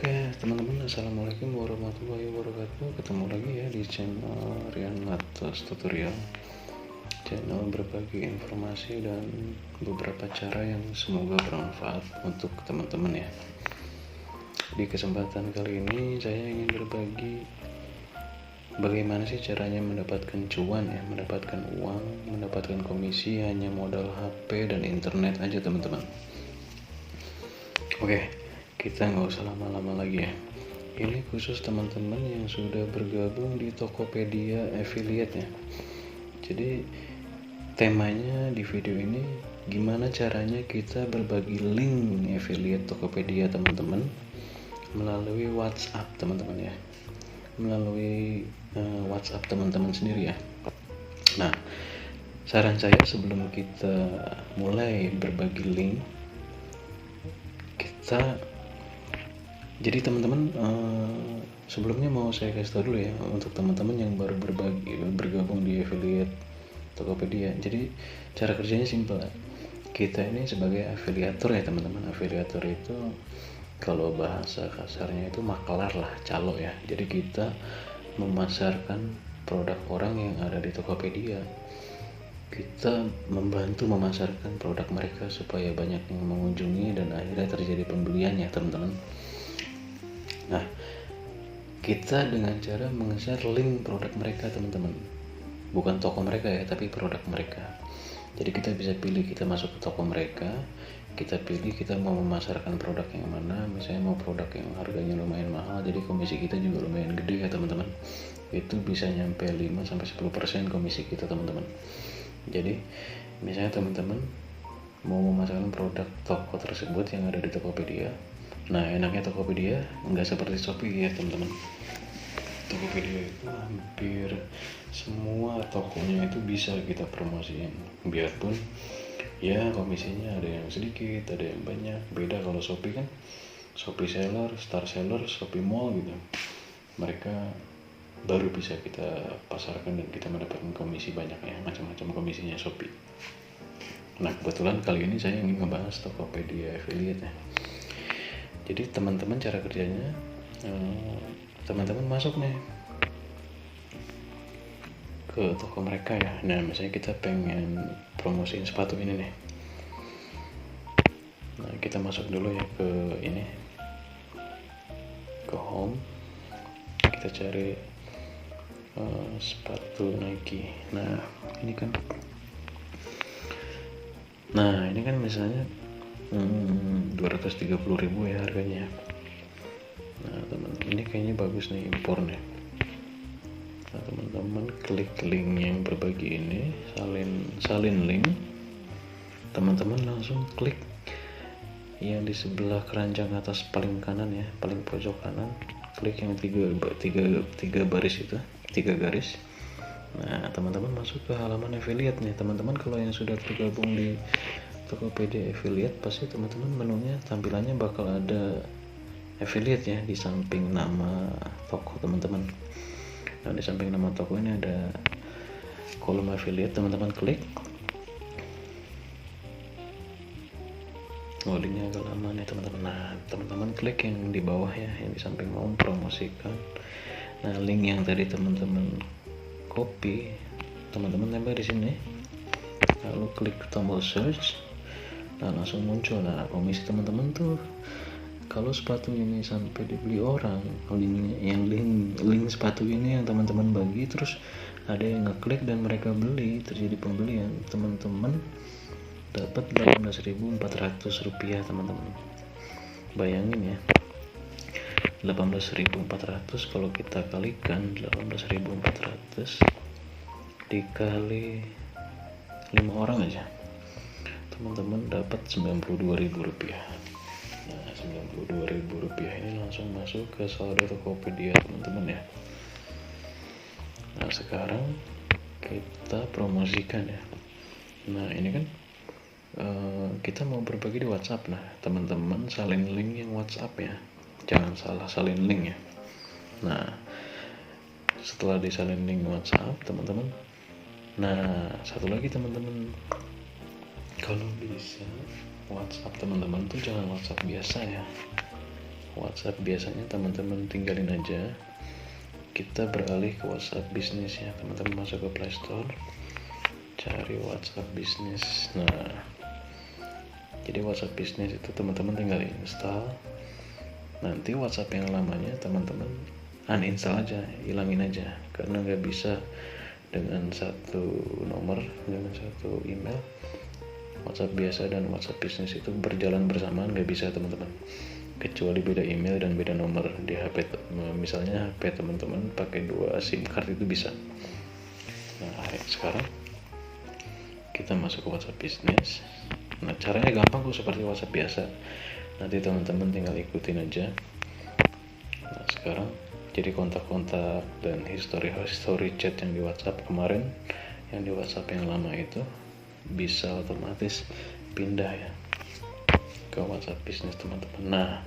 Oke, teman-teman, assalamualaikum warahmatullahi wabarakatuh. Ketemu lagi ya di channel Rian Matos Tutorial, channel berbagi informasi dan beberapa cara yang semoga bermanfaat untuk teman-teman ya. Di kesempatan kali ini saya ingin berbagi bagaimana sih caranya mendapatkan cuan ya, mendapatkan uang, mendapatkan komisi hanya modal HP dan internet aja teman-teman. Oke, kita nggak usah lama-lama lagi ya. Ini khusus teman-teman yang sudah bergabung di Tokopedia Affiliate ya. Jadi temanya di video ini gimana caranya kita berbagi link affiliate Tokopedia teman-teman melalui WhatsApp teman-teman ya, melalui WhatsApp teman-teman sendiri ya. Nah, saran saya sebelum kita mulai berbagi link, jadi teman-teman, sebelumnya mau saya kasih tahu dulu ya untuk teman-teman yang baru bergabung di affiliate Tokopedia. Jadi cara kerjanya simpel. Kita ini sebagai afiliator ya teman-teman. Afiliator itu kalau bahasa kasarnya itu makelar lah, calo ya. Jadi kita memasarkan produk orang yang ada di Tokopedia. Kita membantu memasarkan produk mereka supaya banyak yang mengunjungi dan akhirnya terjadi pembelian ya teman-teman. Nah, kita dengan cara meng-share link produk mereka teman-teman, bukan toko mereka ya, tapi produk mereka. Jadi kita bisa pilih, kita masuk ke toko mereka, kita pilih kita mau memasarkan produk yang mana. Misalnya mau produk yang harganya lumayan mahal, jadi komisi kita juga lumayan gede ya teman-teman. Itu bisa nyampe 5-10% komisi kita teman-teman. Jadi misalnya teman-teman mau memasarkan produk toko tersebut yang ada di Tokopedia. Nah, enaknya Tokopedia nggak seperti Shopee ya teman-teman. Tokopedia itu hampir semua tokonya itu bisa kita promosiin, biarpun ya komisinya ada yang sedikit, ada yang banyak. Beda kalau Shopee kan, Shopee Seller, Star Seller, Shopee Mall gitu, mereka baru bisa kita pasarkan dan kita mendapatkan komisi banyak ya, macam-macam komisinya Shopee. Nah, kebetulan kali ini saya ingin ngebahas Tokopedia Affiliate ya. Jadi teman-teman cara kerjanya, teman-teman masuk nih ke toko mereka ya. Nah, misalnya kita pengen promosiin sepatu ini nih. Nah, kita masuk dulu ya ke ini, ke home. Kita cari sepatu Nike. Nah, ini kan misalnya 230.000 ya harganya. Nah, teman-teman, ini kayaknya bagus nih, impor nih. Nah, teman-teman klik link yang berbagi ini, salin link. Teman-teman langsung klik yang di sebelah keranjang atas paling kanan ya, paling pojok kanan. Klik yang tiga baris itu, 3 garis. Nah, teman-teman masuk ke halaman affiliate nya. Teman-teman kalau yang sudah tergabung di Tokopedia Affiliate, pasti teman-teman menunya tampilannya bakal ada affiliate ya di samping nama toko teman-teman. Nah, di samping nama toko ini ada kolom affiliate, teman-teman klik. Linknya agak lama nih teman-teman. Nah, teman-teman klik yang di bawah ya, yang di samping mau promosikan. Nah, link yang tadi teman-teman copy, teman-teman tempel di sini. Lalu klik tombol search. Nah, langsung muncul. Nah, komisi teman-teman tuh kalau sepatu ini sampai dibeli orang, link sepatu ini yang teman-teman bagi, terus ada yang ngeklik dan mereka beli, terjadi pembelian, teman-teman dapat 18.400 rupiah teman-teman. Bayangin ya, 18.400 kalau kita kalikan 18.400 dikali 5 orang aja, teman-teman dapat 92.000 rupiah. Nah, 92.000 rupiah ini langsung masuk ke saldo Tokopedia teman-teman ya. Nah, sekarang kita promosikan ya. Nah, ini kan kita mau berbagi di WhatsApp. Nah, teman-teman salin link yang WhatsApp ya, jangan salah salin link ya. Nah, setelah disalin link WhatsApp teman-teman, nah satu lagi teman-teman, kalau bisa WhatsApp teman-teman tuh jangan WhatsApp biasa ya, WhatsApp biasanya teman-teman tinggalin aja, kita beralih ke WhatsApp bisnis ya. Teman-teman masuk ke Play Store, cari WhatsApp bisnis. Nah, jadi WhatsApp bisnis itu teman-teman tinggal install. Nanti WhatsApp yang lamanya teman-teman uninstall aja, hilangin aja, karena nggak bisa dengan satu nomor, dengan satu email. WhatsApp biasa dan WhatsApp bisnis itu berjalan bersamaan, nggak bisa teman-teman, kecuali beda email dan beda nomor di HP. Misalnya HP teman-teman pakai 2 SIM card itu bisa. Nah, sekarang kita masuk ke WhatsApp bisnis. Nah, caranya gampang kok, seperti WhatsApp biasa. Nanti teman-teman tinggal ikutin aja. Nah, sekarang jadi kontak-kontak dan history chat yang di WhatsApp kemarin, yang di WhatsApp yang lama itu bisa otomatis pindah ya ke WhatsApp bisnis teman-teman. Nah,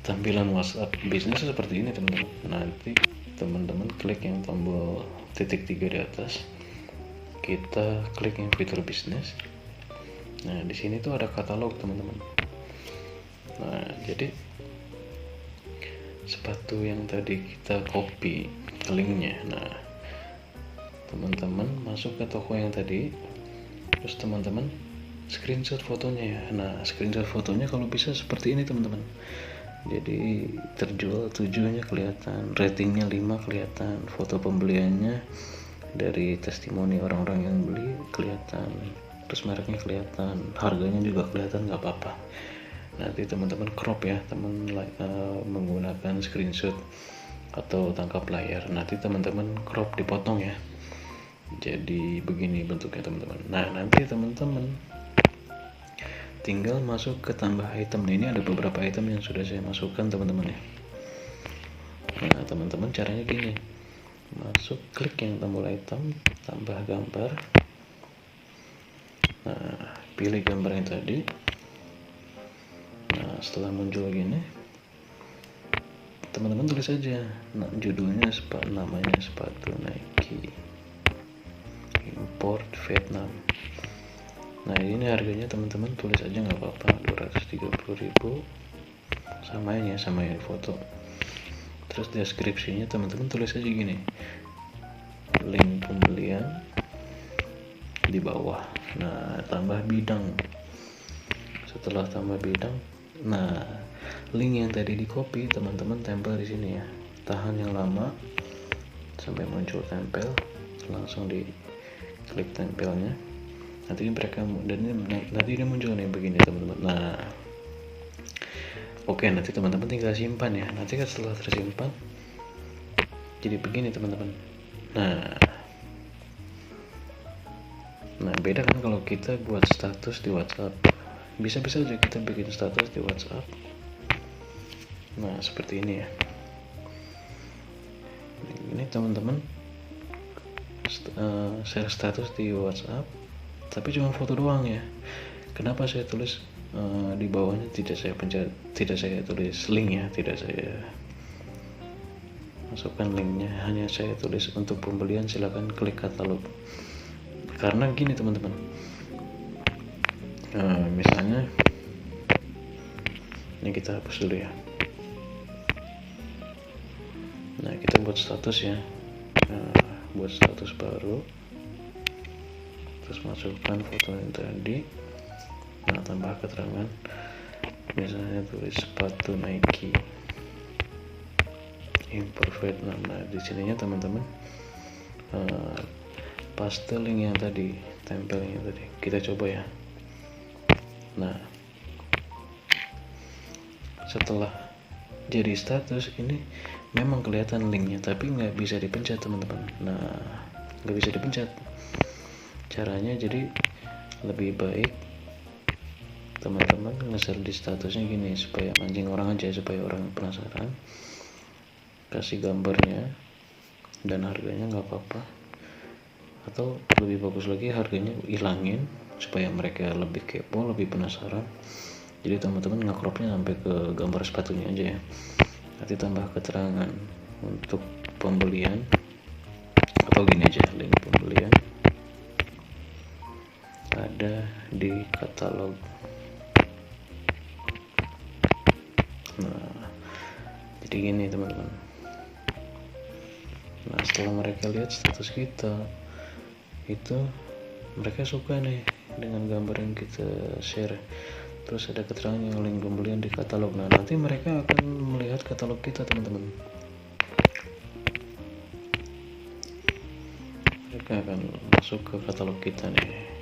tampilan WhatsApp bisnis seperti ini teman-teman. Nanti teman-teman klik yang tombol titik 3 di atas, kita klik yang fitur bisnis. Nah, di sini tuh ada katalog teman-teman. Nah, jadi sepatu yang tadi kita copy linknya, nah teman-teman masuk ke toko yang tadi, terus teman-teman screenshot fotonya ya. Nah, screenshot fotonya kalau bisa seperti ini teman-teman. Jadi terjual 7-nya kelihatan, ratingnya 5 kelihatan, foto pembeliannya dari testimoni orang-orang yang beli kelihatan, terus mereknya kelihatan, harganya juga kelihatan, nggak apa-apa. Nanti teman-teman crop ya, menggunakan screenshot atau tangkap layar. Nanti teman-teman crop, dipotong ya. Jadi begini bentuknya teman-teman. Nah, nanti teman-teman tinggal masuk ke tambah item. Nah, ini ada beberapa item yang sudah saya masukkan teman-teman ya. Nah, teman-teman caranya gini. Masuk, klik yang tombol item, tambah gambar. Nah, pilih gambar yang tadi. Nah, setelah muncul gini, teman-teman tulis aja. Nah, judulnya namanya sepatu Nike import Vietnam. Nah, ini harganya teman-teman tulis aja nggak apa-apa, 230.000, samain ya sama yang foto. Terus deskripsinya teman-teman tulis aja gini, link pembelian di bawah. Nah, tambah bidang. Setelah tambah bidang, nah link yang tadi di copy teman-teman tempel di sini ya. Tahan yang lama sampai muncul tempel, langsung di klik tempelnya. Nanti mereka nanti ini muncul nih begini teman-teman. Nah, oke, nanti teman-teman tinggal simpan ya. Nanti kan setelah tersimpan jadi begini teman-teman. Nah, beda kan kalau kita buat status di WhatsApp. Bisa-bisa aja kita bikin status di WhatsApp. Nah, seperti ini ya. Ini teman-teman share status di WhatsApp, tapi cuma foto doang ya. Kenapa saya tulis di bawahnya tidak saya tulis link ya, tidak saya masukkan linknya, hanya saya tulis untuk pembelian silakan klik katalog. Karena gini teman-teman, misalnya ini kita hapus dulu ya. Nah, kita buat status ya, buat status baru, terus masukkan foto yang tadi. Nah, tambah keterangan, misalnya tulis sepatu Nike import Vietnam. Nah, di sininya teman-teman paste link yang tadi, tempelnya tadi, kita coba ya. Nah, setelah jadi status ini memang kelihatan linknya, tapi nggak bisa dipencet teman-teman. Nah, nggak bisa dipencet. Caranya jadi lebih baik teman-teman nge-share di statusnya gini, supaya mancing orang aja, supaya orang penasaran. Kasih gambarnya dan harganya nggak apa-apa, atau lebih bagus lagi harganya hilangin supaya mereka lebih kepo, lebih penasaran. Jadi teman-teman nge-cropnya sampai ke gambar sepatunya aja ya. Nanti tambah keterangan untuk pembelian, atau gini aja, link pembelian ada di katalog. Nah, Jadi gini teman-teman, nah setelah mereka lihat status kita itu, mereka suka nih dengan gambar yang kita share, terus ada keterangan yang link pembelian di katalog. Nah nanti mereka akan melihat katalog kita teman-teman, mereka akan masuk ke katalog kita nih,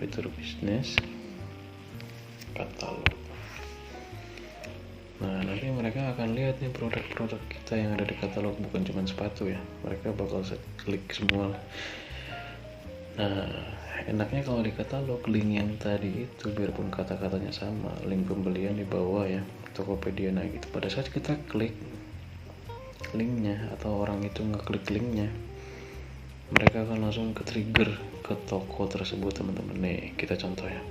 fitur bisnis katalog. Nah nanti mereka akan lihat nih produk-produk kita yang ada di katalog, bukan cuma sepatu ya, mereka bakal klik semua. Nah enaknya kalau di katalog, link yang tadi itu biarpun kata-katanya sama, link pembelian di bawah ya, Tokopedia. Nah gitu, pada saat kita klik linknya atau orang itu ngeklik linknya, mereka akan langsung ke trigger ke toko tersebut teman-teman. Nih kita contoh ya,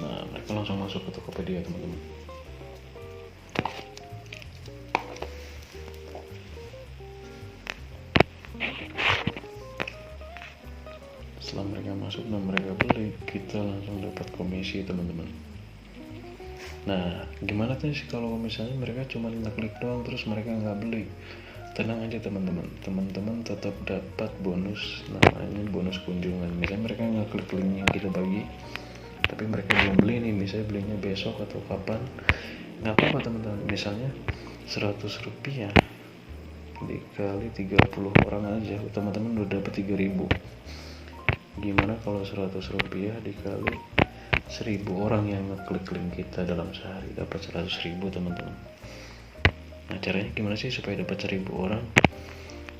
nah mereka langsung masuk ke Tokopedia teman-teman. Setelah mereka masuk dan mereka beli, kita langsung dapat komisi teman-teman. Nah gimana tuh sih kalau misalnya mereka cuma ngeklik doang terus mereka nggak beli? Tenang aja teman-teman, teman-teman tetap dapat bonus, namanya bonus kunjungan. Misalnya mereka ngeklik link yang kita bagi tapi mereka belum beli nih, misalnya belinya besok atau kapan, nggak apa-apa teman-teman. Misalnya 100 rupiah dikali 30 orang aja, teman-teman udah dapat 3.000. Gimana kalau 100 rupiah dikali 1.000 orang yang ngeklik link kita dalam sehari, dapat 100.000 teman-teman. Nah caranya gimana sih supaya dapat 1.000 orang?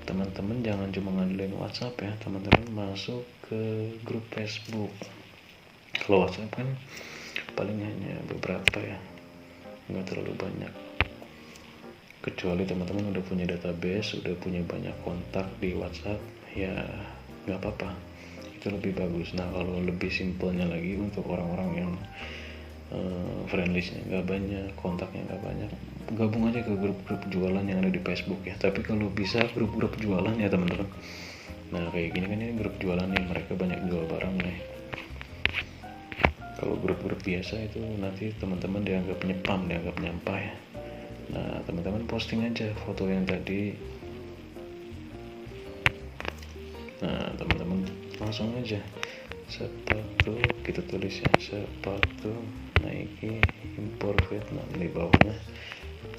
Teman-teman jangan cuma ngandelin WhatsApp ya, teman-teman masuk ke grup Facebook. Kalau WhatsApp kan paling hanya beberapa ya, nggak terlalu banyak. Kecuali teman-teman udah punya database, udah punya banyak kontak di WhatsApp, ya nggak apa-apa, itu lebih bagus. Nah kalau lebih simpelnya lagi untuk orang-orang yang friendlistnya nggak banyak, kontaknya nggak banyak, gabung aja ke grup-grup jualan yang ada di Facebook ya. Tapi kalau bisa grup-grup jualan ya teman-teman. Nah kayak gini kan, ini grup jualan nih, mereka banyak jual barang nih. Kalau grup-grup biasa itu nanti teman-teman dianggap nyepam, dianggap nyampah ya. Nah teman-teman posting aja foto yang tadi. Nah teman-teman langsung aja sepatu, kita tulis ya, sepatu Nike impor Vietnam, di bawahnya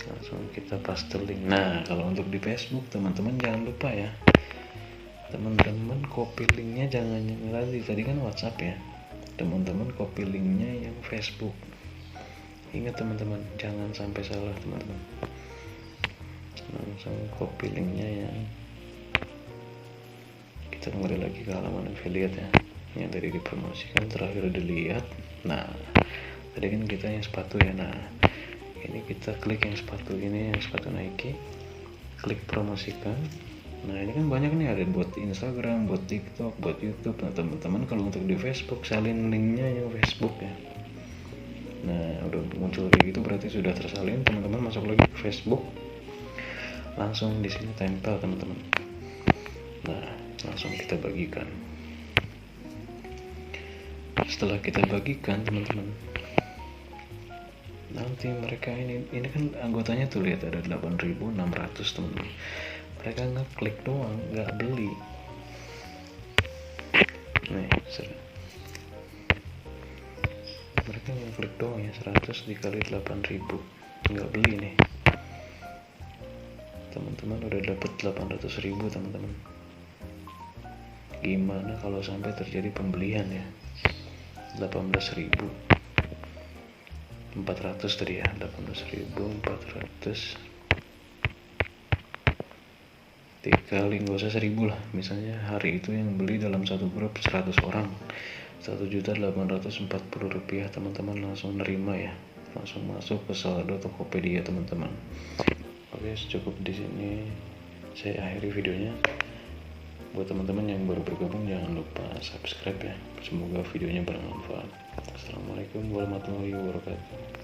langsung kita paste link. Nah kalau untuk di Facebook teman-teman jangan lupa ya, teman-teman copy linknya jangan yang tadi kan WhatsApp ya, teman-teman copy linknya yang Facebook. Ingat teman-teman, jangan sampai salah teman-teman, langsung copy linknya yang kita kembali lagi ke halaman affiliate ya, yang tadi dipromosikan terakhir dilihat. Nah tadi kan kita yang sepatu ya, nah ini kita klik yang sepatu ini, yang sepatu Nike, klik promosikan. Nah ini kan banyak nih, ada buat Instagram, buat TikTok, buat YouTube. Nah teman-teman kalau untuk di Facebook salin linknya yang Facebook ya. Nah udah muncul kayak gitu berarti sudah tersalin. Teman-teman masuk lagi ke Facebook, langsung di sini tempel teman-teman. Nah langsung kita bagikan. Setelah kita bagikan teman-teman, nanti mereka ini kan anggotanya tuh lihat ada 8.600 teman-teman. Mereka ngeklik doang, nggak beli. Nih mereka ngeklik doang ya, 100 dikali 8.000, nggak beli nih. Teman-teman udah dapat 800.000 teman-teman. Gimana kalau sampai terjadi pembelian ya, 18.400 tadi ya, 18.400 dikali nggak usah 1.000 lah, misalnya hari itu yang beli dalam satu grup 100 orang, 1.840.000 rupiah, teman-teman langsung nerima ya, langsung masuk ke saldo Tokopedia teman-teman. Oke, cukup di sini saya akhiri videonya. Buat teman-teman yang baru bergabung jangan lupa subscribe ya. Semoga videonya bermanfaat. Assalamualaikum warahmatullahi wabarakatuh.